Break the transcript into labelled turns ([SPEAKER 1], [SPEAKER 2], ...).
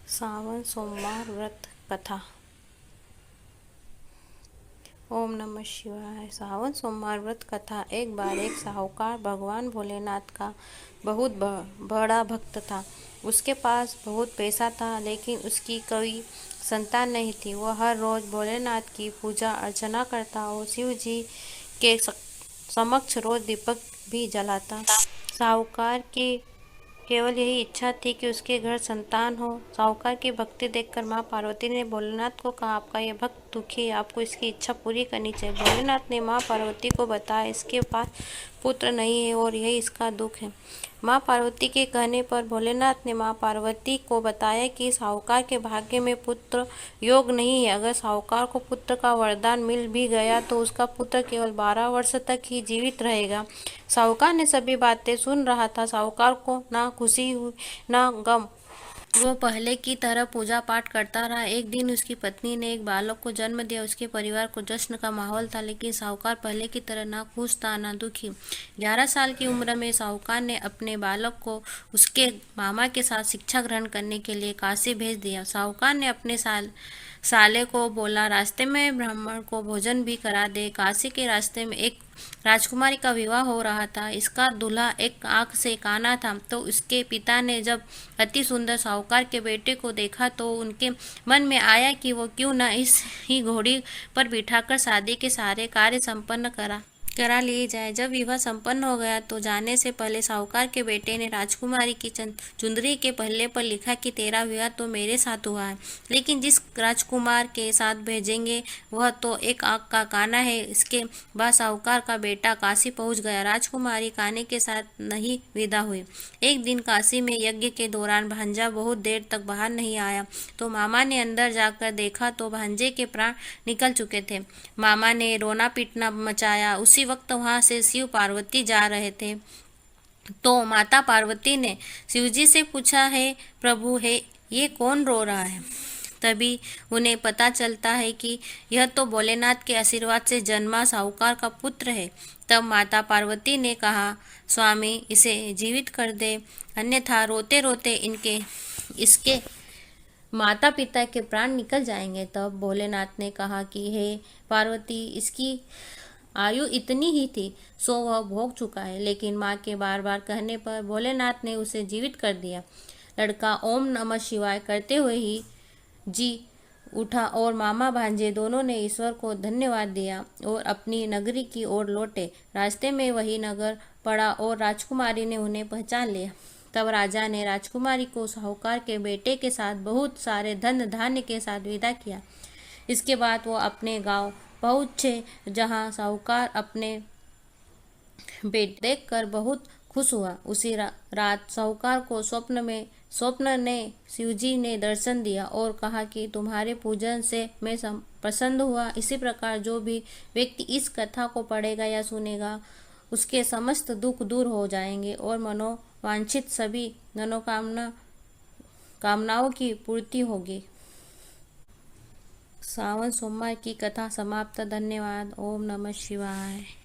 [SPEAKER 1] सावन सोमवार व्रत कथा। ओम नमः शिवाय। सावन सोमवार व्रत कथा। एक बार एक साहूकार भगवान भोलेनाथ का बहुत बड़ा भक्त था। उसके पास बहुत पैसा था, लेकिन उसकी कोई संतान नहीं थी। वह हर रोज भोलेनाथ की पूजा अर्चना करता और शिव जी के समक्ष रोज दीपक भी जलाता। साहूकार की केवल यही इच्छा थी कि उसके घर संतान हो। साहूकार की भक्ति देखकर माँ पार्वती ने भोलेनाथ को कहा, आपका यह भक्त दुखी है, आपको इसकी इच्छा पूरी करनी चाहिए। भोलेनाथ ने माँ पार्वती को बताया, इसके पास पुत्र नहीं है और यही इसका दुख है। माँ पार्वती के कहने पर भोलेनाथ ने माँ पार्वती को बताया कि साहूकार के भाग्य में पुत्र योग नहीं है। अगर साहूकार को पुत्र का वरदान मिल भी गया तो उसका पुत्र केवल 12 वर्ष तक ही जीवित रहेगा। साहूकार ने सभी बातें सुन रहा था। साहूकार को ना खुशी हुई ना गम। वो पहले की तरह पूजा पाठ करता रहा। एक दिन उसकी पत्नी ने एक बालक को जन्म दिया। उसके परिवार को जश्न का माहौल था, लेकिन साहूकार पहले की तरह ना खुश था ना दुखी। 11 साल की उम्र में साहूकार ने अपने बालक को उसके मामा के साथ शिक्षा ग्रहण करने के लिए काशी भेज दिया। साहूकार ने अपने साले को बोला, रास्ते में ब्राह्मण को भोजन भी करा दे। काशी के रास्ते में एक राजकुमारी का विवाह हो रहा था। इसका दूल्हा एक आंख से काना था। तो उसके पिता ने जब अति सुंदर साहूकार के बेटे को देखा तो उनके मन में आया कि वो क्यों न इस ही घोड़ी पर बिठाकर शादी के सारे कार्य संपन्न करा लिए जाए। जब विवाह संपन्न हो गया तो जाने से पहले साहूकार के बेटे ने राजकुमारी की चुंदरी के पल्ले पर लिखा कि तेरा विवाह तो मेरे साथ हुआ है, लेकिन जिस राजकुमार के साथ भेजेंगे वह तो एक आंख का काना है। इसके बाद साहूकार का बेटा काशी पहुंच गया। राजकुमारी काने के साथ नहीं विदा हुई। एक दिन काशी में यज्ञ के दौरान भांजा बहुत देर तक बाहर नहीं आया, तो मामा ने अंदर जाकर देखा तो भांजे के प्राण निकल चुके थे। मामा ने रोना पीटना मचाया। उसी वक्त वहां से शिव पार्वती जा रहे थे, तो माता पार्वती ने शिवजी से पूछा, है प्रभु, है ये कौन रो रहा है? तभी उन्हें पता चलता है कि यह तो भोलेनाथ के आशीर्वाद से जन्मा साहूकार का पुत्र है। तब माता पार्वती ने कहा, स्वामी इसे जीवित कर दे, अन्यथा रोते रोते इसके माता पिता के प्राण निकल जाएंगे। तब भोलेनाथ ने कहा कि हे पार्वती, इसकी आयु इतनी ही थी सो वह भोग चुका है। लेकिन माँ के बार बार कहने पर भोलेनाथ ने उसे जीवित कर दिया। लड़का ओम नमः शिवाय करते हुए ही जी उठा और मामा भांजे दोनों ने ईश्वर को धन्यवाद दिया और अपनी नगरी की ओर लौटे। रास्ते में वही नगर पड़ा और राजकुमारी ने उन्हें पहचान लिया। तब राजा ने राजकुमारी को साहूकार के बेटे के साथ बहुत सारे धन धान्य के साथ विदा किया। इसके बाद वो अपने गांव पहुंचे, जहां साहूकार अपने बेटे देखकर बहुत खुश हुआ। उसी रात साहूकार को स्वप्न ने शिवजी ने दर्शन दिया और कहा कि तुम्हारे पूजन से मैं प्रसन्न हुआ। इसी प्रकार जो भी व्यक्ति इस कथा को पढ़ेगा या सुनेगा उसके समस्त दुख दूर हो जाएंगे और मनोवांछित सभी कामनाओं की पूर्ति होगी। सावन सोमवार की कथा समाप्त। धन्यवाद। ओम नमः शिवाय।